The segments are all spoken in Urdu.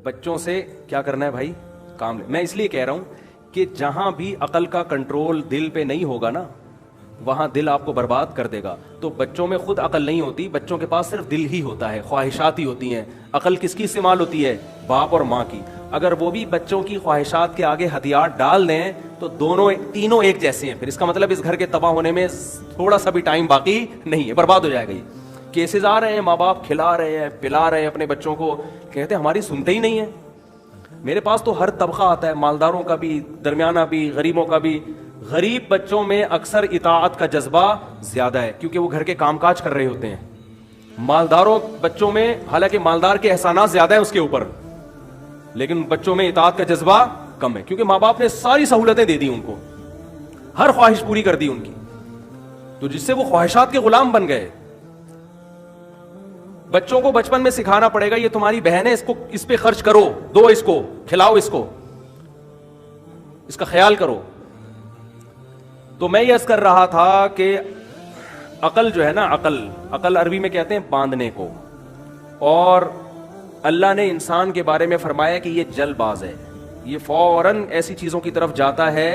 بچوں سے کیا کرنا ہے بھائی؟ کام میں اس لیے کہہ رہا ہوں کہ جہاں بھی عقل کا کنٹرول دل پہ نہیں ہوگا نا وہاں دل آپ کو برباد کر دے گا. تو بچوں میں خود عقل نہیں ہوتی, بچوں کے پاس صرف دل ہی ہوتا ہے, خواہشات ہی ہوتی ہیں. عقل کس کی استعمال ہوتی ہے؟ باپ اور ماں کی. اگر وہ بھی بچوں کی خواہشات کے آگے ہتھیار ڈال دیں تو تینوں ایک جیسے ہیں. پھر اس کا مطلب اس گھر کے تباہ ہونے میں تھوڑا سا بھی ٹائم باقی نہیں ہے, برباد ہو جائے گا. یہ کیسز آ رہے ہیں, ماں باپ کھلا رہے ہیں پلا رہے ہیں اپنے بچوں کو, کہتے ہیں ہماری سنتے ہی نہیں ہیں. میرے پاس تو ہر طبقہ آتا ہے, مالداروں کا بھی, درمیانہ بھی, غریبوں کا بھی. غریب بچوں میں اکثر اطاعت کا جذبہ زیادہ ہے کیونکہ وہ گھر کے کام کاج کر رہے ہوتے ہیں. مالداروں بچوں میں, حالانکہ مالدار کے احسانات زیادہ ہیں اس کے اوپر, لیکن بچوں میں اطاعت کا جذبہ کم ہے کیونکہ ماں باپ نے ساری سہولتیں دے دی ان کو, ہر خواہش پوری کر دی ان کی, تو جس سے وہ خواہشات کے غلام بن گئے. بچوں کو بچپن میں سکھانا پڑے گا یہ تمہاری بہن ہے, اس پہ خرچ کرو, دو اس کو, کھلاؤ اس کو, اس کا خیال کرو. تو میں یہ عرض کر رہا تھا کہ عقل جو ہے نا, عقل عربی میں کہتے ہیں باندھنے کو, اور اللہ نے انسان کے بارے میں فرمایا کہ یہ جل باز ہے, یہ فوراً ایسی چیزوں کی طرف جاتا ہے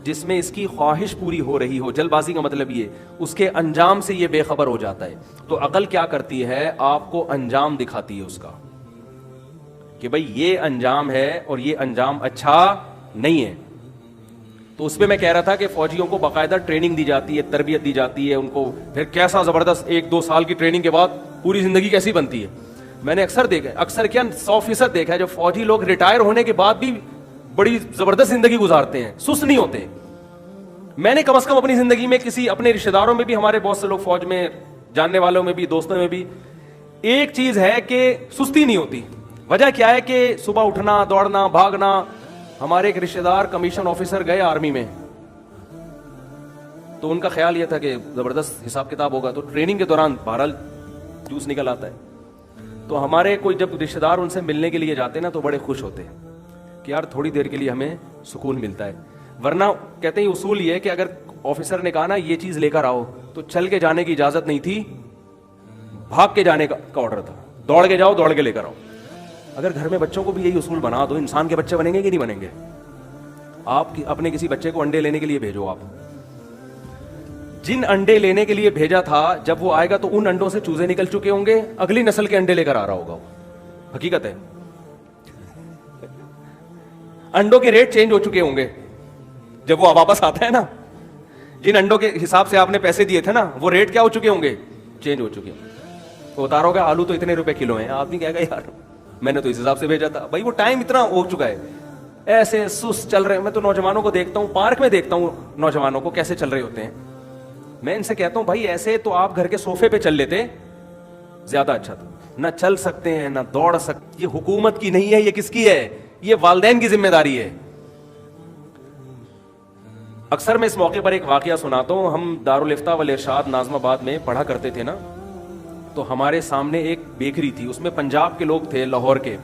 جس میں اس کی خواہش پوری ہو رہی ہو. جلد بازی کا مطلب یہ اس کے انجام سے یہ بے خبر ہو جاتا ہے. تو عقل کیا کرتی ہے؟ آپ کو انجام دکھاتی ہے اس کا کہ بھئی یہ انجام ہے اور یہ انجام اچھا نہیں ہے. تو اس پہ میں کہہ رہا تھا کہ فوجیوں کو باقاعدہ ٹریننگ دی جاتی ہے, تربیت دی جاتی ہے ان کو, پھر کیسا زبردست 1-2 سال کی ٹریننگ کے بعد پوری زندگی کیسی بنتی ہے. میں نے اکثر کیا 100% دیکھا ہے جو فوجی لوگ ریٹائر ہونے کے بعد بھی بڑی زبردست زندگی گزارتے ہیں, سست نہیں ہوتے. میں نے کم از کم اپنی زندگی میں کسی اپنے رشتہ داروں میں بھی, ہمارے بہت سے لوگ فوج میں, جاننے والوں میں بھی, دوستوں میں بھی, ایک چیز ہے کہ سستی نہیں ہوتی. وجہ کیا ہے کہ صبح اٹھنا, دوڑنا, بھاگنا. ہمارے ایک رشتہ دار کمیشن آفیسر گئے آرمی میں, تو ان کا خیال یہ تھا کہ زبردست حساب کتاب ہوگا, تو ٹریننگ کے دوران بہرحال جوس نکل آتا ہے. تو ہمارے کوئی جب رشتہ دار ان سے ملنے کے لیے جاتے ہیں نا تو بڑے خوش ہوتے ہیں کہ یار تھوڑی دیر کے لیے ہمیں سکون ملتا ہے. ورنہ کہتے ہیں اصول یہ ہے کہ اگر آفیسر نے کہا نا یہ چیز لے کر آؤ, تو چل کے جانے کی اجازت نہیں تھی, بھاگ کے جانے کا آرڈر تھا, دوڑ کے جاؤ, دوڑ کے لے کر آؤ. اگر گھر میں بچوں کو بھی یہی اصول بنا دو, انسان کے بچے بنیں گے کہ نہیں بنیں گے؟ آپ اپنے کسی بچے کو انڈے لینے کے لیے بھیجو, آپ جن انڈے لینے کے لیے بھیجا تھا جب وہ آئے گا تو ان انڈوں سے چوزے نکل چکے ہوں گے, اگلی نسل کے انڈے لے کر آ رہا ہوگا. حقیقت ہے, انڈوں کے ریٹ چینج ہو چکے ہوں گے جب وہ واپس آتا ہے نا. جن انڈوں کے حساب سے آپ نے پیسے دیے تھے نا وہ ریٹ کیا ہو چکے ہوں گے؟ چینج ہو چکے ہوں گے. تو اتارو گا آلو تو اتنے روپے کلو ہیں, آدمی کہے گا یار میں نے تو اس حساب سے بھیجا تھا. بھائی وہ ٹائم اتنا ہو چکا ہے, ایسے سست چل رہے ہیں. میں تو نوجوانوں کو دیکھتا ہوں, پارک میں دیکھتا ہوں نوجوانوں کو کیسے چل رہے ہوتے ہیں. میں ان سے کہتا ہوں بھائی ایسے تو آپ گھر کے صوفے پہ چل لیتے, زیادہ اچھا تھا. نہ چل سکتے ہیں, نہ دوڑ سکتے. یہ حکومت کی نہیں ہے, یہ کس کی ہے؟ یہ والدین کی ذمہ داری ہے. اکثر میں اس موقع پر ایک واقعہ سناتا ہوں. ہم دارالفتاء والارشاد ناظم آباد میں پڑھا کرتے تھے نا, تو ہمارے سامنے ایک بیکری تھی, اس میں پنجاب کے لوگ تھے, لاہور کے.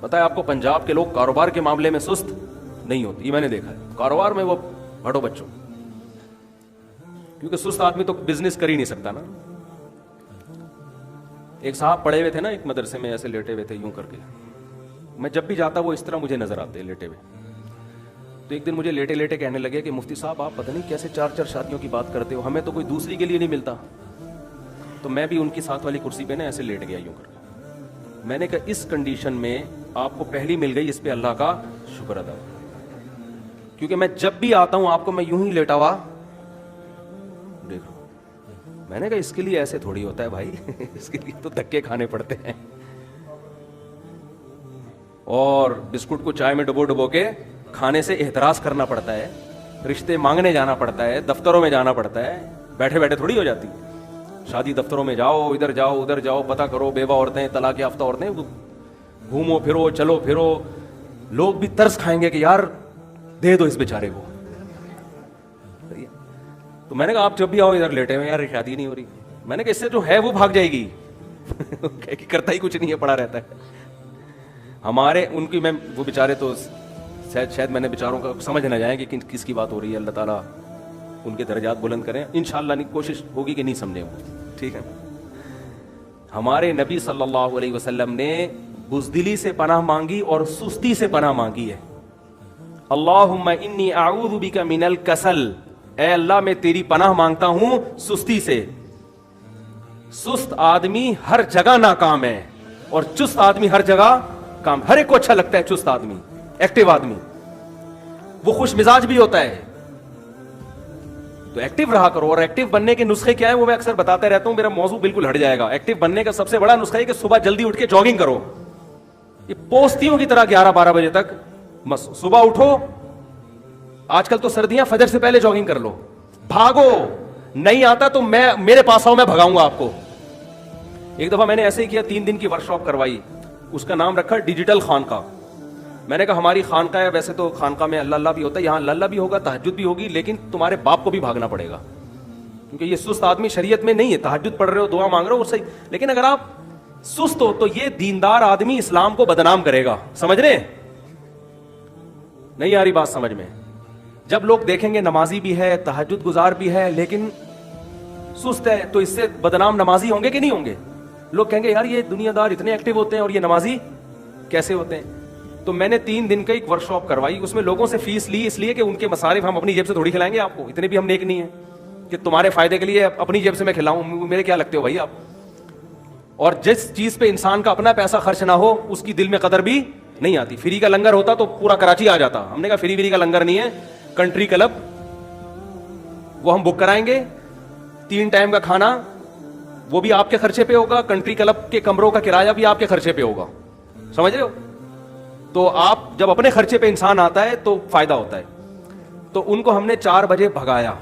پتہ ہے آپ کو پنجاب کے لوگ کاروبار کے معاملے میں سست نہیں ہوتے, یہ میں نے دیکھا ہے. کاروبار میں وہ بڑھو بچوں, کیونکہ سست آدمی تو بزنس کر ہی نہیں سکتا نا. ایک صاحب پڑھے ہوئے تھے نا ایک مدرسے میں, ایسے لیٹے ہوئے تھے یوں کر کے. میں جب بھی جاتا وہ اس طرح مجھے نظر آتے لیٹے ہوئے. تو ایک دن مجھے لیٹے لیٹے کہنے لگے کہ مفتی صاحب آپ پتہ نہیں کیسے 4 شادیوں کی بات کرتے ہو, ہمیں تو کوئی دوسری کے لیے نہیں ملتا. تو میں بھی ان کی ساتھ والی کرسی پہ نا ایسے لیٹ گیا یوں کر کے. میں نے کہا اس کنڈیشن میں آپ کو پہلی مل گئی, اس پہ اللہ کا شکر ادا, کیونکہ میں جب بھی آتا ہوں آپ کو میں یوں ہی لیٹا ہوا دیکھ رہا ہوں. میں نے کہا اس کے لیے ایسے تھوڑی ہوتا ہے بھائی, اس کے لیے تو دھکے کھانے پڑتے ہیں, اور بسکٹ کو چائے میں ڈبو کے کھانے سے احتراز کرنا پڑتا ہے, رشتے مانگنے جانا پڑتا ہے, دفتروں میں جانا پڑتا ہے. بیٹھے بیٹھے تھوڑی ہو جاتی. شادی دفتروں میں جاؤ, ادھر جاؤ ادھر جاؤ, پتہ کرو, بیوہ عورتیں, طلاق یافتہ عورتیں, گھومو پھرو, چلو پھرو. لوگ بھی ترس کھائیں گے کہ یار دے دو اس بیچارے کو. تو میں نے کہا آپ جب بھی آؤ ادھر لیٹے ہوئے, یار شادی نہیں ہو رہی. میں نے کہا اس سے جو ہے وہ بھاگ جائے گی, کرتا ہی کچھ نہیں ہے, پڑا رہتا ہے. ہمارے ان کی میں وہ بیچارے تو شاید میں نے بیچاروں کا سمجھ نہ جائیں کہ کس کی بات ہو رہی ہے. اللہ تعالیٰ ان کے درجات بلند کریں انشاءاللہ. نہیں کوشش ہوگی کہ نہیں سمجھیں وہ, ٹھیک ہے. ہمارے نبی صلی اللہ علیہ وسلم نے بزدلی سے پناہ مانگی اور سستی سے پناہ مانگی ہے. اللہم انی اعوذ بک من الکسل، اے اللہ میں تیری پناہ مانگتا ہوں سستی سے. سست آدمی ہر جگہ ناکام ہے اور چست آدمی ہر جگہ کام. ہر ایک کو اچھا لگتا ہے چست آدمی، ایکٹیو آدمی، وہ خوش مزاج بھی ہوتا ہے. تو ایکٹیو رہا کرو. اور ایکٹیو بننے کے نسخے کیا ہے وہ میں اکثر بتاتا رہتا ہوں، میرا موضوع بالکل ہٹ جائے گا. ایکٹیو بننے کا سب سے بڑا نسخہ ہے کہ صبح جلدی اٹھ کے جاگنگ کرو. یہ پوستیوں کی طرح 11-12 بجے تک بس صبح اٹھو. آج کل تو سردیاں، فجر سے پہلے جاگنگ کر لو، بھاگو. نہیں آتا تو میرے پاس آؤ، میں بھگاؤں گا آپ کو. ایک دفعہ میں نے ایسے ہی کیا، 3 دن کی ورکشاپ کروائی. اس کا نام رکھا ڈیجیٹل خانقاہ. میں نے کہا ہماری خانقاہ ہے، ویسے تو خانقاہ میں اللہ اللہ بھی ہوتا ہے، یہاں اللہ اللہ بھی ہوگا، تہجد بھی ہوگی، لیکن تمہارے باپ کو بھی بھاگنا پڑے گا کیونکہ یہ سست آدمی شریعت میں نہیں ہے. تہجد پڑھ رہے ہو، دعا مانگ رہے ہو، وہ صحیح، لیکن اگر آپ سست ہو تو یہ دیندار آدمی اسلام کو بدنام کرے گا. سمجھ رہے ہیں؟ نہیں آ رہی بات سمجھ میں؟ جب لوگ دیکھیں گے نمازی بھی ہے، تہجد گزار بھی ہے، لیکن سست ہے، تو اس سے بدنام نمازی ہوں گے کہ نہیں ہوں گے؟ لوگ کہیں گے یار یہ دنیا دار اتنے ایکٹیو ہوتے ہیں اور یہ نمازی کیسے ہوتے ہیں؟ تو میں نے 3 دن کا ایک ورکشاپ کروائی. اس میں لوگوں سے فیس لی، اس لیے کہ ان کے مصارف ہم اپنی جیب سے تھوڑی کھلائیں گے آپ کو. اتنے بھی ہم نیک نہیں ہیں کہ تمہارے فائدے کے لیے اپنی جیب سے میں کھلاؤں. میرے کیا لگتے ہو بھائی آپ؟ اور جس چیز پہ انسان کا اپنا پیسہ خرچ نہ ہو اس کی دل میں قدر بھی نہیں آتی. فری کا لنگر ہوتا تو پورا کراچی آ جاتا. ہم نے کہا فری کا لنگر نہیں ہے، کنٹری کلب وہ ہم بک کرائیں گے. 3 ٹائم کا کھانا وہ بھی آپ کے خرچے پہ ہوگا، کنٹری کلب کے کمروں کا کرایہ بھی آپ کے خرچے پہ ہوگا. سمجھ رہے ہو؟ تو آپ جب اپنے خرچے پہ انسان آتا ہے تو فائدہ ہوتا ہے. تو ان کو ہم نے 4 بجے بھگایا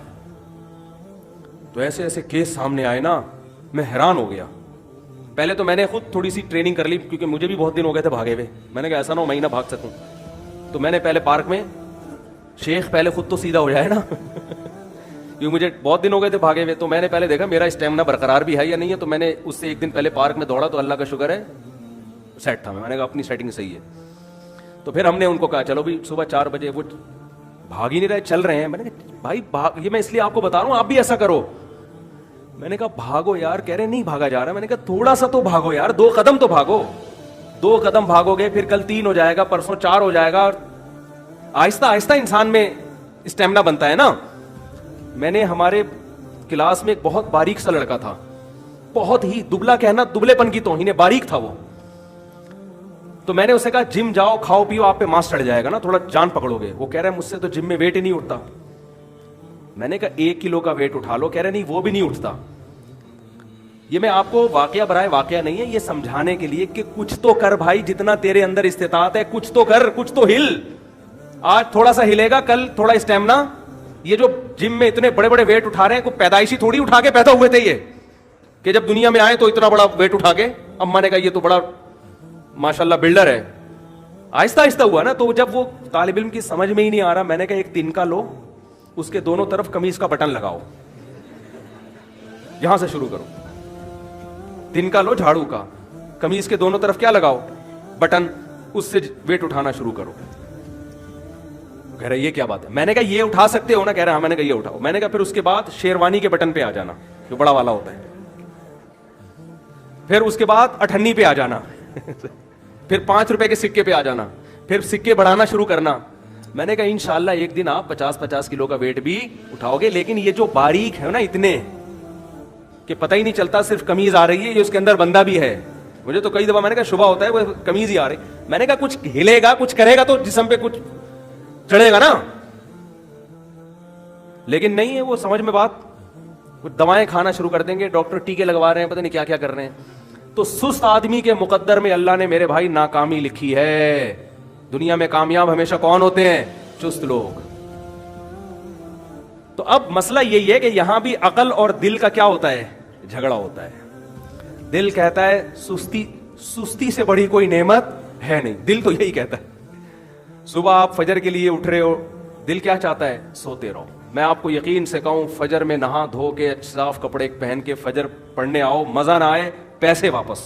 تو ایسے ایسے کیس سامنے آئے نا، میں حیران ہو گیا. پہلے تو میں نے خود تھوڑی سی ٹریننگ کر لی کیونکہ مجھے بھی بہت دن ہو گئے تھے بھاگے ہوئے. میں نے کہا ایسا نہ ہو میں ہی نہ بھاگ سکوں. تو میں نے پہلے پارک میں، شیخ پہلے خود تو سیدھا ہو جائے نا کیونکہ مجھے بہت دن ہو گئے تھے بھاگے ہوئے. تو میں نے پہلے دیکھا میرا اسٹیمنا برقرار بھی ہے یا نہیں ہے. تو میں نے اس سے 1 دن پہلے پارک میں دوڑا تو اللہ کا شکر ہے سیٹ تھا. میں نے کہا اپنی سیٹنگ صحیح ہے. تو پھر ہم نے ان کو کہا چلو بھی صبح 4 بجے، وہ بھاگ ہی نہیں رہے، چل رہے ہیں. میں نے کہا بھائی یہ میں اس لیے آپ کو بتا رہا ہوں آپ بھی ایسا کرو. میں نے کہا بھاگو یار. کہہ رہے نہیں بھاگا جا رہا. میں نے کہا تھوڑا سا تو بھاگو یار، 2 قدم تو بھاگو. 2 قدم بھاگو گے پھر کل 3 ہو جائے گا، پرسوں 4 ہو جائے گا. آہستہ آہستہ انسان میں اسٹیمنا بنتا ہے نا. میں نے ہمارے کلاس میں ایک بہت باریک سا لڑکا تھا، بہت ہی دبلا، کہنا دبلے پن کی توہین ہے، باریک تھا وہ. تو میں نے اسے کہا جم جاؤ، کھاؤ پیو، آپ پہ ماس چڑھ جائے گا نا، تھوڑا جان پکڑو گے. وہ کہہ رہا ہے مجھ سے تو جم میں ویٹ ہی نہیں اٹھتا. میں نے کہا 1 کلو کا ویٹ اٹھا لو. کہہ رہے نہیں وہ بھی نہیں اٹھتا. یہ میں آپ کو واقعہ برائے واقعہ نہیں ہے، یہ سمجھانے کے لیے کہ کچھ تو کر بھائی، جتنا تیرے اندر استطاعت ہے کچھ تو کر، کچھ تو ہل. آج تھوڑا سا ہلے گا، کل تھوڑا اسٹیمنا. یہ جو جم میں اتنے بڑے بڑے ویٹ اٹھا رہے ہیں، کوئی پیدائشی تھوڑی اٹھا کے پیدا ہوئے تھے یہ کہ جب دنیا میں آئے تو اتنا بڑا ویٹ اٹھا کے اما نے کہا یہ تو بڑا ماشاءاللہ بلڈر ہے. آہستہ آہستہ ہوا نا. تو جب وہ طالب علم کی سمجھ میں ہی نہیں آ رہا، میں نے کہا ایک تنکا لو، اس کے دونوں طرف قمیص کا بٹن لگاؤ، یہاں سے شروع کرو. تنکا لو جھاڑو کا، قمیص کے دونوں طرف کیا لگاؤ؟ بٹن. اس سے ویٹ اٹھانا شروع کرو. کہہ رہے یہ کیا بات ہے؟ میں نے کہا یہ اٹھا سکتے ہو نا؟ کہہ رہے ہاں. میں نے کہا یہ اٹھاؤ. میں نے کہا پھر اس کے بعد شیروانی کے بٹن پہ آ جانا جو بڑا والا ہوتا ہے. پھر اس کے بعد 98 پہ آ جانا پھر 5 روپے کے سکے پہ آ جانا. پھر سکے بڑھانا شروع کرنا. میں نے کہا انشاءاللہ ایک دن آپ 50-50 کلو کا ویٹ بھی اٹھاؤ گے. لیکن یہ جو باریک ہے نا اتنے کہ پتہ ہی نہیں چلتا، صرف قمیض آ رہی ہے، یہ اس کے اندر بندہ بھی ہے. مجھے تو کئی دفعہ میں نے کہا شبہ ہوتا ہے وہ قمیض ہی آ رہی. میں نے کہا کچھ ہلے گا، کچھ کرے گا تو جسم پہ کچھ چڑھے گا نا. لیکن نہیں ہے وہ سمجھ میں بات. کچھ دوائیں کھانا شروع کر دیں گے، ڈاکٹر ٹیکے لگوا رہے ہیں، پتہ نہیں کیا کیا کر رہے ہیں. تو سست آدمی کے مقدر میں اللہ نے میرے بھائی ناکامی لکھی ہے. دنیا میں کامیاب ہمیشہ کون ہوتے ہیں؟ چست لوگ. تو اب مسئلہ یہی ہے کہ یہاں بھی عقل اور دل کا کیا ہوتا ہے؟ جھگڑا ہوتا ہے. دل کہتا ہے سستی سے بڑی کوئی نعمت ہے نہیں. دل تو یہی کہتا ہے. صبح آپ فجر کے لیے اٹھ رہے ہو، دل کیا چاہتا ہے؟ سوتے رہو. میں آپ کو یقین سے کہوں فجر میں نہا دھو کے صاف کپڑے پہن کے فجر پڑھنے آؤ، مزہ نہ آئے پیسے واپس.